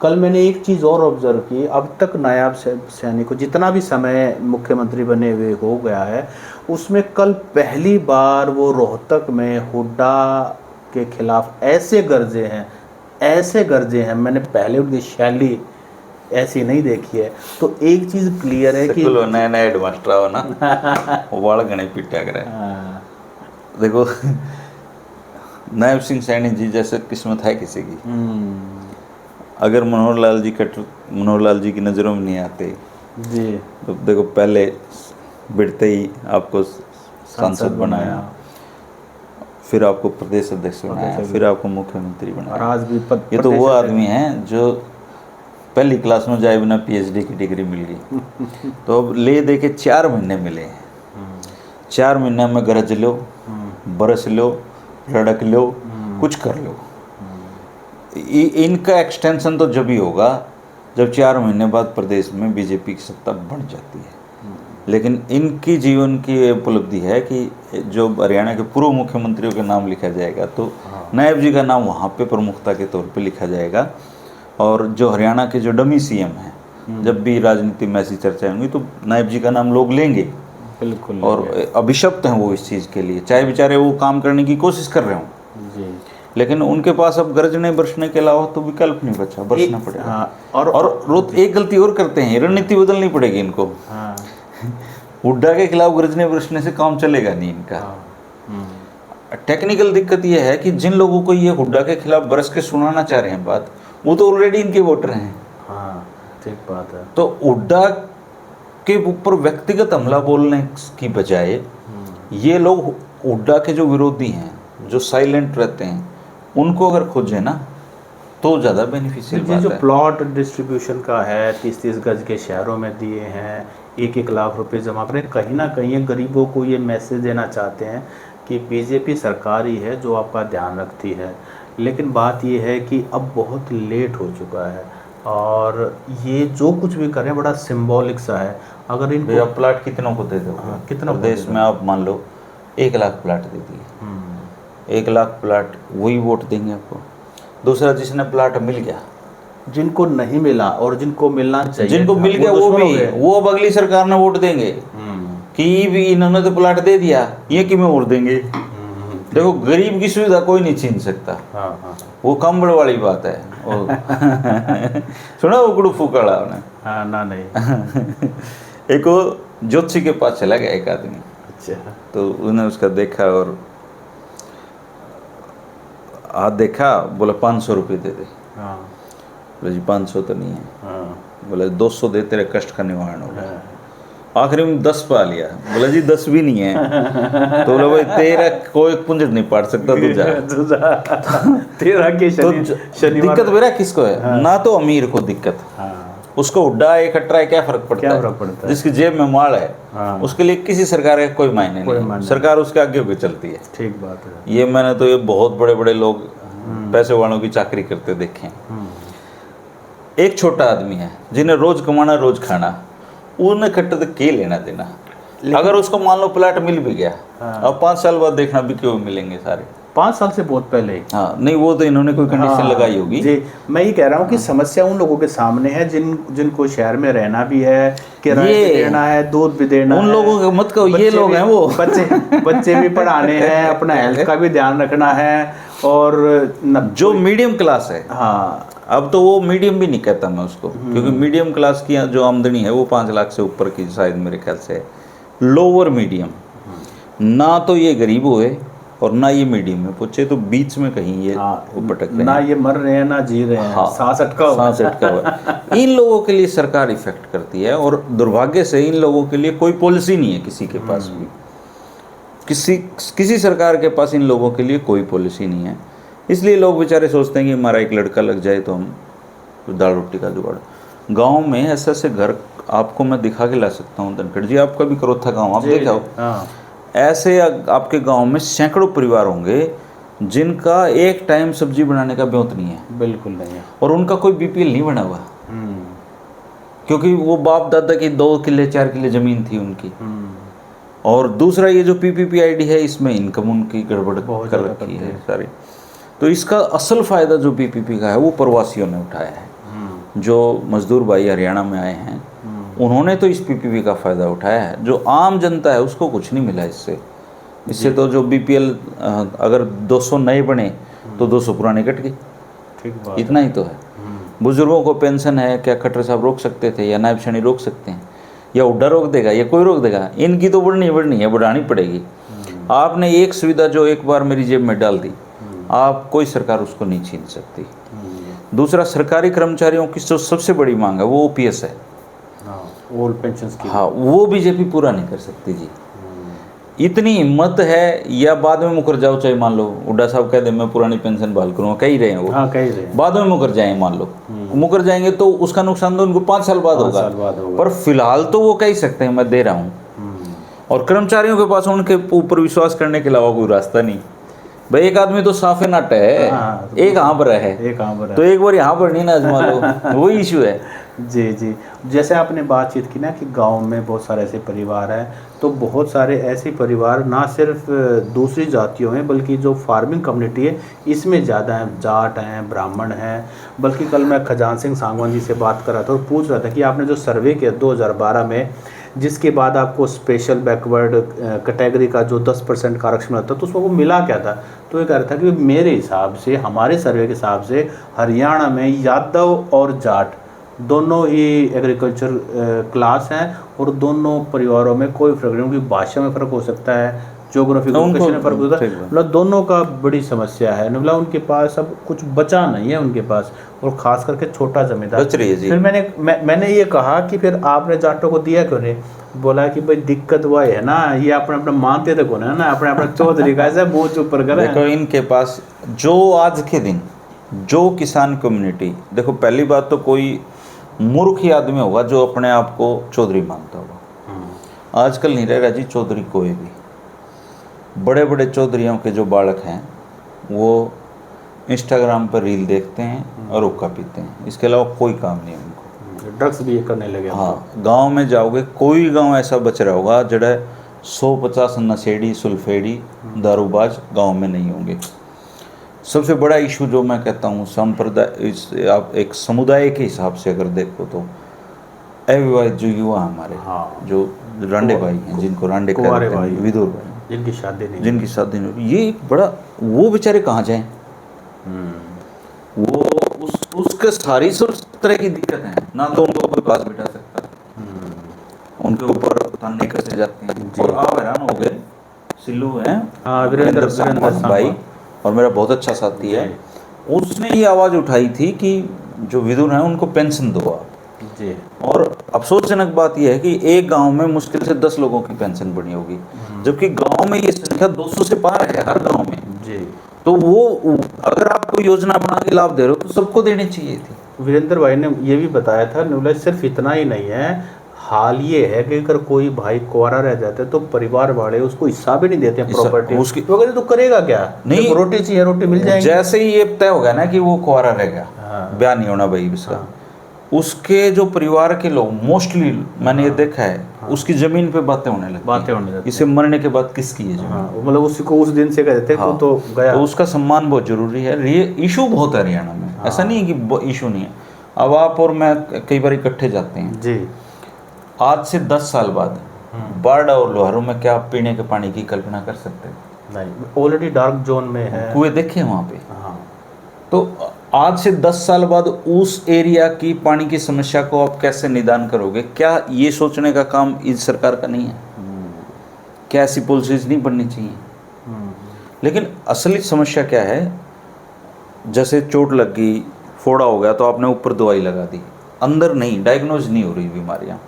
कल मैंने एक चीज़ और ऑब्जर्व की, अब तक नायब सैनी को जितना भी समय मुख्यमंत्री बने हुए हो गया है, उसमें कल पहली बार वो रोहतक में हुड्डा के खिलाफ ऐसे गरजे हैं, मैंने पहले उनकी शैली ऐसी नहीं देखी है। तो एक चीज़ क्लियर है कि नया एडमास्टर हो ना वाल गणे पिटा करे। देखो नायब सिंह सैनी जी जैसे किस्मत है किसी की, अगर मनोहर लाल जी की नज़रों में नहीं आते जी, तो देखो पहले बिड़ते ही आपको सांसद बनाया, फिर आपको प्रदेश अध्यक्ष बनाया, फिर आपको मुख्यमंत्री बनाया। आज भी ये तो वो आदमी हैं जो पहली क्लास में जाए बिना पीएचडी की डिग्री मिल गई। तो अब ले दे के 4 महीने मिले हैं, 4 महीने में गरज लो, बरस लो, लड़क लो, कुछ कर लो। इनका एक्सटेंशन तो जब ही होगा जब 4 महीने बाद प्रदेश में बीजेपी की सत्ता बढ़ जाती है। लेकिन इनकी जीवन की उपलब्धि है कि जो हरियाणा के पूर्व मुख्यमंत्रियों के नाम लिखा जाएगा तो नायब जी का नाम वहाँ पे प्रमुखता के तौर पे लिखा जाएगा, और जो हरियाणा के जो डमी सीएम हैं जब भी राजनीति में ऐसी चर्चा होंगी तो नायब जी का नाम लोग लेंगे। बिल्कुल, और अभिशप्त हैं वो इस चीज़ के लिए, चाहे बेचारे वो काम करने की कोशिश कर रहे हों, लेकिन उनके पास अब गरजने बरसने के अलावा तो विकल्प नहीं बचा, बरसना पड़ेगा। हाँ, और एक गलती और करते हैं, रणनीति बदलनी पड़ेगी इनको। हाँ, हुड्डा के खिलाफ गरजने बरसने से काम चलेगा नहीं इनका। टेक्निकल दिक्कत यह है कि जिन लोगों को ये हुड्डा के खिलाफ बरस के सुनाना चाह रहे हैं बात, वो तो ऑलरेडी इनके वोटर हैं। हाँ, ठीक बात है। तो हुड्डा के ऊपर व्यक्तिगत हमला बोलने की बजाय ये लोग हुड्डा के जो विरोधी हैं, जो साइलेंट रहते हैं, उनको अगर खोजे ना तो ज़्यादा बेनिफिशियल बात है। जो प्लॉट डिस्ट्रीब्यूशन का है 30-30 गज के शहरों में दिए हैं, 1-1 लाख रुपए जमा करें, कहीं ना कहीं गरीबों को ये मैसेज देना चाहते हैं कि बीजेपी सरकार ही है जो आपका ध्यान रखती है। लेकिन बात ये है कि अब बहुत लेट हो चुका है, और ये जो कुछ भी करें बड़ा सिंबॉलिक सा है। अगर इनको प्लाट कितनों को दे दो, कितना देश में आप मान लो 1 लाख प्लाट दे दिए, 1 लाख प्लाट वही वोट देंगे आपको। दूसरा जिसने प्लाट मिल गया, जिनको नहीं मिला और जिनको मिलना चाहिए, जिनको मिल गया वो भी, वो अब अगली सरकार ने वोट देंगे। कि भी इन्होंने तो प्लाट दे दिया, ये कि में और देंगे। देखो गरीब की सुविधा कोई नहीं छीन सकता। हाँ हाँ वो कंबल वाली बात है वो सुना वो गुड़ू फूकाड़ा उन्हें। हाँ ना नहीं। एक वो ज्योतिषी के पास चला गया एक आदमी, अच्छा तो उन्हें उसका देखा और हाथ देखा, बोला 500 रुपये दे दे। हाँ बोले जी 500 तो नहीं है। हाँ बोला 200 दे, तेरे कष्ट का निवारण होगा। हाँ। आखिरी में 10 पा लिया। बोला जी 10 भी नहीं है। तो बोला भाई तेरा कोई पुंज नहीं पाट सकता, तू जा। तेरा के तो शनिवार दिक्कत मेरा किसको है? ना तो अमीर को दिक्कत, हाँ उसको उड्डा है खट्टा है, क्या फर्क पड़ता क्या है? फर्क पड़ता है? जिसकी जेब में माल है हाँ। उसके लिए किसी सरकार का कोई मायने कोई नहीं, मायने सरकार उसके आगे होकर चलती है। ठीक बात है। ये मैंने तो ये बहुत बड़े बड़े लोग पैसे वालों की चाकरी करते देखे हैं। एक छोटा आदमी है जिन्हें रोज कमाना रोज खाना, उन्हें खट्टे तो के लेना देना। अगर उसको मान लो प्लाट मिल भी गया, अब 5 साल बाद देखना भी क्यों मिलेंगे सारे। 5 साल से बहुत पहले ही। हाँ नहीं, वो तो इन्होंने कोई कंडीशन लगाई होगी। जी मैं ये कह रहा हूँ कि समस्या उन लोगों के सामने है जिनको शहर में रहना भी है, किराया भी देना है, दूध भी देना है। उन लोगों को मत कहो, ये लोग हैं वो बच्चे भी पढ़ाने हैं, अपना हेल्थ का भी ध्यान रखना है। और जो मीडियम क्लास है, हाँ अब तो वो मीडियम भी नहीं कहता मैं उसको, क्योंकि मीडियम क्लास की जो आमदनी है वो 5 लाख से ऊपर की शायद मेरे ख्याल से है। लोअर मीडियम, ना तो ये गरीब हुए और ना ये मीडियम में पूछे, तो बीच में कहीं ये वो भटक रहे हैं। ना ये मर रहे हैं ना जी रहे हैं। हाँ, सांस अटका हुआ है। इन लोगों के लिए सरकार इफेक्ट करती है, और दुर्भाग्य से इन लोगों के लिए कोई पॉलिसी नहीं है किसी के पास भी। किसी सरकार के पास इन लोगों के लिए कोई पॉलिसी नहीं है। इसलिए लोग बेचारे सोचते हैं कि हमारा एक लड़का लग जाए तो हम दाल रोटी का जुगाड़। गांव में ऐसे ऐसे घर आपको मैं दिखा के ला सकता हूँ धनखड़ जी, आपका भी करोथा गांव आप देखा हो, ऐसे आपके गांव में सैकड़ों परिवार होंगे जिनका एक टाइम सब्जी बनाने का ब्योत नहीं है। बिल्कुल नहीं है। और उनका कोई बीपीएल नहीं बना हुआ, क्योंकि वो बाप दादा की 2 किले 4 किले जमीन थी उनकी। और दूसरा ये जो PPP-ID है, इसमें इनकम उनकी गड़बड़ कर रखी है सारी। तो इसका असल फ़ायदा जो PPP का है वो प्रवासियों ने उठाया है। जो मजदूर भाई हरियाणा में आए हैं उन्होंने तो इस PPP का फ़ायदा उठाया है। जो आम जनता है उसको कुछ नहीं मिला इससे तो जो BPL अगर 200 नए बने तो 200 पुराने कट गए। ठीक बात, इतना ही तो है। बुजुर्गों को पेंशन है, क्या खट्टर साहब रोक सकते थे या नायब शनी रोक सकते हैं, या उड्डा रोक देगा या कोई रोक देगा? इनकी तो बढ़नी है, बढ़ानी पड़ेगी। आपने एक सुविधा जो एक बार मेरी जेब में डाल दी, आप कोई सरकार उसको नहीं छीन सकती। दूसरा, सरकारी कर्मचारियों की जो सबसे बड़ी मांग है वो OPS है, ओल्ड पेंशन स्कीम। हाँ, वो बीजेपी पूरा नहीं कर सकती जी। इतनी हिम्मत है, या बाद में मुकर जाओ, चाहे मान लो हुड्डा साहब कह दे मैं पुरानी पेंशन बहाल करूँगा, कह ही रहे हैं वो। हाँ, कह ही रहे हैं। बाद में मुकर जाए, मान लो मुकर जाएंगे तो उसका नुकसान तो उनको 5 साल बाद होगा, पर फिलहाल तो वो कह ही सकते हैं मैं दे रहा हूँ। और कर्मचारियों के पास उनके ऊपर विश्वास करने के अलावा कोई रास्ता नहीं। भाई एक आदमी तो साफे नाटा है, एक हाँ पर है, तो एक बार यहाँ पर नहीं ना आजमा लो, वही इशू है। जी जी, जैसे आपने बातचीत की ना कि गांव में बहुत सारे ऐसे परिवार हैं, तो बहुत सारे ऐसे परिवार ना सिर्फ दूसरी जातियों में बल्कि जो फार्मिंग कम्युनिटी है इसमें ज़्यादा हैं, जाट हैं, ब्राह्मण हैं। बल्कि कल मैं खजान सिंह सांगवान जी से बात कर रहा था और पूछ रहा था कि आपने जो सर्वे किया 2012 में, जिसके बाद आपको स्पेशल बैकवर्ड कैटेगरी का जो 10% का आरक्षण मिलता तो उसमें वो मिला क्या था? तो ये कह रहा था कि मेरे हिसाब से, हमारे सर्वे के हिसाब से हरियाणा में यादव और जाट दोनों ही एग्रीकल्चर क्लास हैं, और दोनों परिवारों में कोई फर्क नहीं, उनकी भाषा में फ़र्क हो सकता है, ज्योग्राफिक लोकेशन में फ़र्क होता है, मतलब दोनों का बड़ी समस्या है। मतलब उनके पास अब कुछ बचा नहीं है उनके पास, और ख़ास करके छोटा जमींदार। फिर मैंने ये कहा कि फिर आपने जाटों को दिया क्यों नहीं? बोला कि भाई दिक्कत वह है ना, ये अपने अपने मानते थे कौन है ना, अपने अपने चौधरी का ऐसा मुँह चुप कर करें। देखो इनके पास जो आज के दिन जो किसान कम्युनिटी, देखो पहली बात तो कोई मूर्ख ही आदमी होगा जो अपने आप को चौधरी मानता होगा। आजकल नहीं रहेगा जी चौधरी कोई भी। बड़े बड़े चौधरियों के जो बालक हैं वो इंस्टाग्राम पर रील देखते हैं और हुक्का पीते हैं, इसके अलावा कोई काम नहीं है उनको। ड्रग्स भी ये करने लगे। हाँ, गांव में जाओगे कोई गांव ऐसा बच रहा होगा जड़ा 150 नशेड़ी सुल्फेड़ी दारूबाज गांव में नहीं होंगे। सबसे बड़ा इशू जो मैं कहता हूँ संप्रदाय, आप एक समुदाय के हिसाब से अगर देखो तो अविवाहित जो युवा हमारे, हाँ, जो रांडे भाई हैं, जिनको रांडे कुंवारे कहते हैं, भाई। विदुर भाई, जिनकी शादी नहीं। जिनकी शादी नहीं हुई। ये एक बड़ा, वो बेचारे कहाँ जाएं? वो उसके सारी सब तरह की दिक्कत है ना, तो उनको कोई पास बिठा सकता, उनके ऊपर ताने कसे जाते हैं। और आप हैरान हो गए, सिल्लू है वीरेंद्र सांगवान भाई, और मेरा बहुत अच्छा साथी है, उसने ये आवाज़ उठाई थी कि जो विदुर हैं उनको पेंशन दो आप जी। और अफसोसजनक बात यह है कि एक गांव में मुश्किल से 10 लोगों की पेंशन बनी होगी, जबकि गांव में ये संख्या 200 से पार है हर गांव में जी। तो वो अगर आप कोई योजना बना के लाभ दे रहे हो तो सबको देनी चाहिए थी। वीरेंद्र भाई ने ये भी बताया था, न्यूला सिर्फ इतना ही नहीं है, हाल ये है कि अगर कोई भाई कुंवारा रह जाता है तो परिवार वाले उसको हिस्सा भी नहीं देते हैं प्रॉपर्टी उसकी, तो अगर तो करेगा क्या? नहीं, रोटी चाहिए, रोटी मिल जाएगी। जैसे ही ये तय हो गया ना कि वो कुंवारा रह गया, ब्याह नहीं होना भाई इसका, उसके जो परिवार के लोग मोस्टली मैंने ये देखा है, उसकी जमीन पे बातें होने लगती, इसे मरने के बाद किसकी है जमीन, मतलब उसको उस दिन से कहते थे तो गया। तो उसका सम्मान बहुत जरूरी है। ये इशू बहुत है हरियाणा में, ऐसा नहीं है कि इशू नहीं है। अब आप और मैं कई बार इकट्ठे जाते हैं जी। आज से 10 साल बाद बाढ़ और लोहारों में क्या आप पीने के पानी की कल्पना कर सकते हैं? नहीं, ऑलरेडी डार्क जोन में है, कुएं देखे वहाँ पे। तो आज से 10 साल बाद उस एरिया की पानी की समस्या को आप कैसे निदान करोगे? क्या ये सोचने का काम इस सरकार का नहीं है? क्या ऐसी पॉलिसीज नहीं बननी चाहिए? लेकिन असली समस्या क्या है, जैसे चोट लग गई, फोड़ा हो गया तो आपने ऊपर दवाई लगा दी, अंदर नहीं, डायग्नोज नहीं हो रही बीमारियाँ।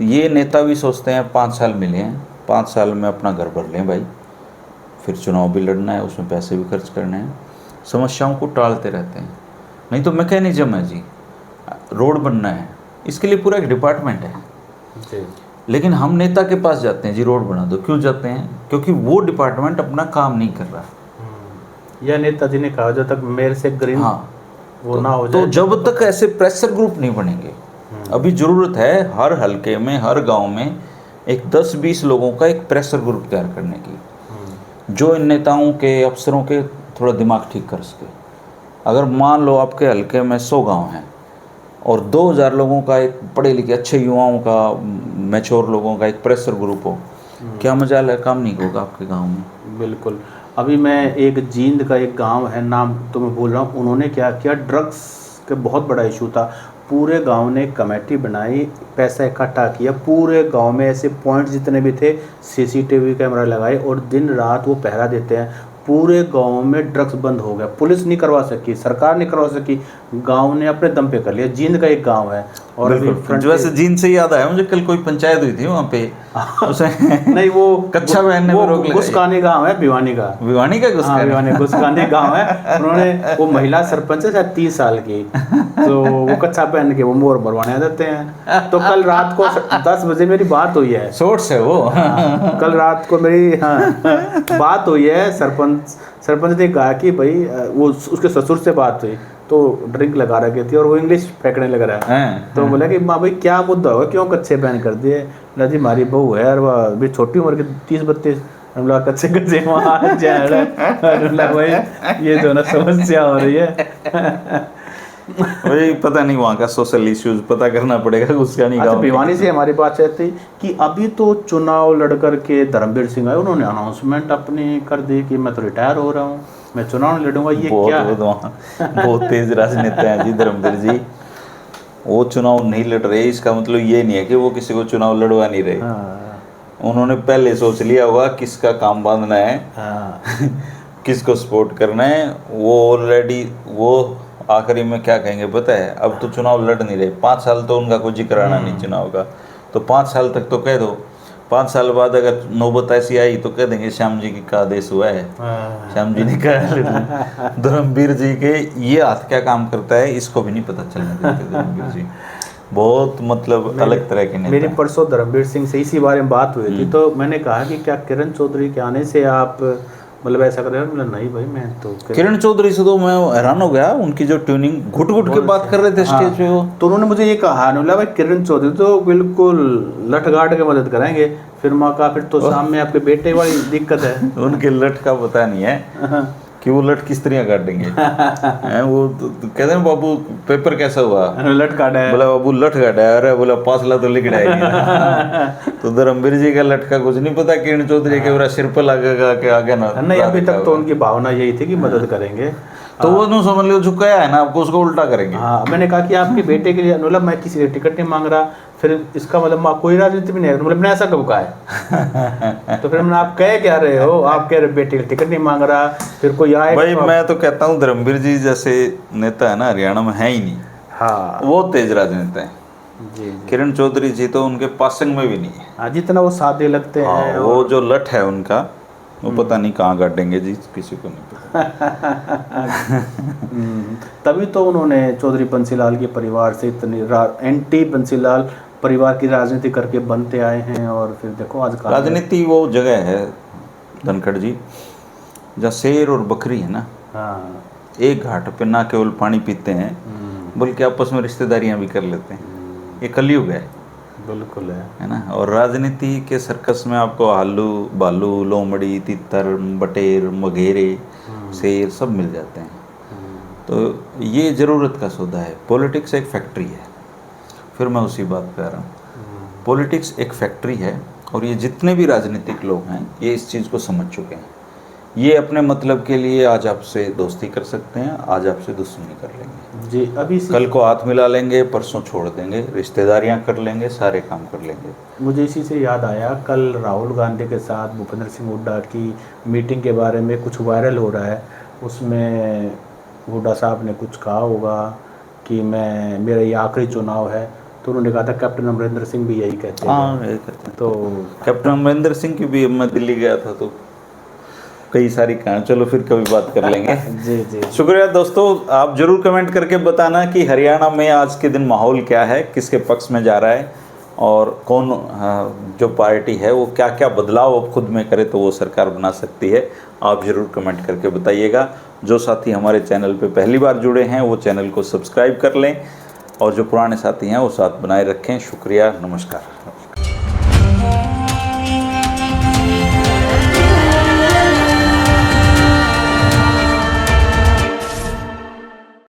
ये नेता भी सोचते हैं 5 साल मिले हैं, 5 साल में अपना घर भर लें भाई, फिर चुनाव भी लड़ना है, उसमें पैसे भी खर्च करने हैं, समस्याओं को टालते रहते हैं। नहीं तो मैकेनिज्म है जी, रोड बनना है, इसके लिए पूरा एक डिपार्टमेंट है जी। लेकिन हम नेता के पास जाते हैं जी रोड बना दो, क्यों जाते हैं? क्योंकि वो डिपार्टमेंट अपना काम नहीं कर रहा। या नेताजी ने कहा जब तक मेयर से ग्रीन वो ना हो जाए, तो जब तक ऐसे प्रेशर ग्रुप नहीं बनेंगे, अभी जरूरत है हर हलके में, हर गांव में एक 10-20 लोगों का एक प्रेशर ग्रुप तैयार करने की, जो इन नेताओं के, अफसरों के थोड़ा दिमाग ठीक कर सके। अगर मान लो आपके हलके में 100 गांव हैं और 2000 लोगों का, एक पढ़े लिखे अच्छे युवाओं का, मैच्योर लोगों का एक प्रेशर ग्रुप हो, क्या मजाल है, काम नहीं होगा आपके गांव में। बिल्कुल। अभी मैं एक जींद का एक गांव है, नाम तो मैं बोल रहा हूँ, उन्होंने क्या किया, ड्रग्स का बहुत बड़ा इशू था, पूरे गांव ने कमेटी बनाई, पैसा इकट्ठा किया, पूरे गांव में ऐसे पॉइंट जितने भी थे सीसीटीवी कैमरा लगाए और दिन रात वो पहरा देते हैं। पूरे गांव में ड्रग्स बंद हो गया, पुलिस नहीं करवा सकी, सरकार नहीं करवा सकी, गांव ने अपने दम पे कर लिया। जींद का एक गांव है। और जो वैसे जींद से याद आया मुझे, कल कोई पंचायत हुई थी वहाँ पे नहीं वो कच्चा पहनने में रोक लगाई। गुस्कानी गांव है, भिवानी का गुस्कानी गांव है। उन्होंने वो महिला सरपंच है शायद 30 साल की, तो वो कच्चा पहन के वो मोर मरवाने आ जाते हैं। तो कल रात को 10 बजे मेरी बात हुई है, सोर्स है वो। कल रात को मेरी बात हुई है, सरपंच ने कहा कि भाई वो उसके ससुर से बात हुई तो ड्रिंक लगा रखी थी और वो इंग्लिश फेंकने लग रहा है। तो बोला कि माँ भाई क्या मुद्दा होगा, क्यों कच्चे पहन कर दिए? बोला जी हमारी बहू है और वह अभी छोटी उम्र की 30-32, हमला कच्चे वहाँ जा रहा है। भाई ये जो ना समस्या हो रही है वही पता नहीं वहाँ का सोशल इश्यूज पता करना पड़ेगा उसका नहीं। अच्छा, भिवानी से हमारी बात चाहती कि अभी तो चुनाव लड़कर के धर्मवीर सिंह आए, उन्होंने अनाउंसमेंट अपनी कर दी कि मैं तो रिटायर हो रहा हूँ, मैं चुनाव लड़ूंगा। ये क्या है? बहुत तेज राजनेता हैं जी धर्मवीर जी, वो चुनाव नहीं लड़ रहे, इसका मतलब ये नहीं है कि वो किसी को चुनाव लड़वा नहीं रहे। उन्होंने पहले सोच लिया होगा किसका काम बांधना है, किसको सपोर्ट करना है। वो ऑलरेडी वो आखिरी में क्या कहेंगे पता है, अब तो चुनाव लड़ नहीं रहे, 5 साल तो उनका कुछ जिक्र आना नहीं चुनाव का, तो 5 साल तक तो कह दो, 5 साल बाद अगर नौबत ऐसी आई तो कह देंगे श्याम जी का आदेश हुआ है, श्याम जी ने कहा। धर्मवीर जी के ये हाथ क्या काम करता है इसको भी नहीं पता चलने देते धर्मवीर जी, बहुत मतलब अलग तरह के नेता। मेरी परसों धर्मवीर सिंह से इसी बारे में बात हुई थी, तो मैंने कहा कि क्या किरण चौधरी के आने से आप मतलब ऐसा कर रहे हो? नहीं भाई मैं तो किरण चौधरी से तो मैं हैरान हो गया, उनकी जो ट्यूनिंग घुट घुट के बात कर रहे थे स्टेज पे वो, तो उन्होंने मुझे ये कहा बोला भाई किरण चौधरी तो बिल्कुल लठ गाड़ के मदद करेंगे, फिर माँ का फिर तो सामने आपके बेटे वाली दिक्कत है। उनके लठ का पता नहीं है, कि वो लठ किस तरह काटेंगे। हैं, वो तो कहते हैं बाबू पेपर कैसा हुआ, लठ काटा है। बोला बाबू लठ काटा है, अरे बोला पासला तो लिख नहीं। तो धर्मवीर जी का लठ का कुछ नहीं पता, किरण चौधरी के पूरा सिर पर लगेगा के आगे ना। नहीं, अभी तक तो उनकी भावना यही थी कि मदद करेंगे। तो वो नु समझ लो झुकाया है ना आपको, उसको उल्टा करेंगे। हाँ, मैंने कहा कि आपके बेटे के लिए, मतलब मैं किसी से टिकट नहीं मांग रहा, फिर इसका मतलब कोई राजनीति भी नहीं है, मतलब मैंने ऐसा कब कहा है? तो फिर मैंने, आप कह क्या रहे हो, आप कह रहे बेटे के टिकट नहीं मांग रहा, फिर कोई आए भाई मैं तो कहता हूँ धर्मवीर जी जैसे नेता है ना हरियाणा में है ही नहीं। हाँ, वो तेज राजनेता है। जी। किरण चौधरी जी तो उनके पासंग में भी नहीं है। हाँ, जितना वो सादे लगते हाँ, हैं। वो जो लठ है उनका, वो पता नहीं कहाँ काटेंगे जी, किसी को नहीं पता। तभी तो उन्होंने चौधरी बंसीलाल के परिवार से इतनी एंटी बंसीलाल परिवार की राजनीति करके बनते आए हैं, और फिर देखो आज का राजनीति वो जगह है धनखड़ जी जहाँ शेर और बकरी है ना, हाँ, एक घाट पे ना केवल पानी पीते हैं बल्कि आपस में रिश्तेदारियां भी कर लेते हैं। ये कलयुग है। बिल्कुल है ना। और राजनीति के सर्कस में आपको आलू भालू लोमड़ी तितर बटेर मगेरे शेर सब मिल जाते हैं। तो ये ज़रूरत का सौदा है। पॉलिटिक्स एक फैक्ट्री है। फिर मैं उसी बात पे आ रहा हूँ। पॉलिटिक्स एक फैक्ट्री है और ये जितने भी राजनीतिक लोग हैं ये इस चीज़ को समझ चुके हैं। ये अपने मतलब के लिए आज आपसे दोस्ती कर सकते हैं, आज आपसे दुश्मनी कर लेंगे जी। अभी कल को हाथ मिला लेंगे, परसों छोड़ देंगे, रिश्तेदारियां कर लेंगे, सारे काम कर लेंगे। मुझे इसी से याद आया, कल राहुल गांधी के साथ भूपेंद्र सिंह हुड्डा की मीटिंग के बारे में कुछ वायरल हो रहा है। उसमें हुड्डा साहब ने कुछ कहा होगा कि मेरा ये आखिरी चुनाव है, तो उन्होंने कहा था कैप्टन अमरिंदर सिंह भी यही कहते हैं। हाँ, यही कहते हैं। तो कैप्टन अमरिंदर सिंह की भी, मैं दिल्ली गया था तो कई सारी कहानी, चलो फिर कभी बात कर लेंगे। जी जी। शुक्रिया दोस्तों, आप जरूर कमेंट करके बताना कि हरियाणा में आज के दिन माहौल क्या है, किसके पक्ष में जा रहा है और कौन जो पार्टी है वो क्या क्या बदलाव अब खुद में करे तो वो सरकार बना सकती है। आप ज़रूर कमेंट करके बताइएगा। जो साथी हमारे चैनल पे पहली बार जुड़े हैं वो चैनल को सब्सक्राइब कर लें और जो पुराने साथी हैं वो साथ बनाए रखें। शुक्रिया, नमस्कार।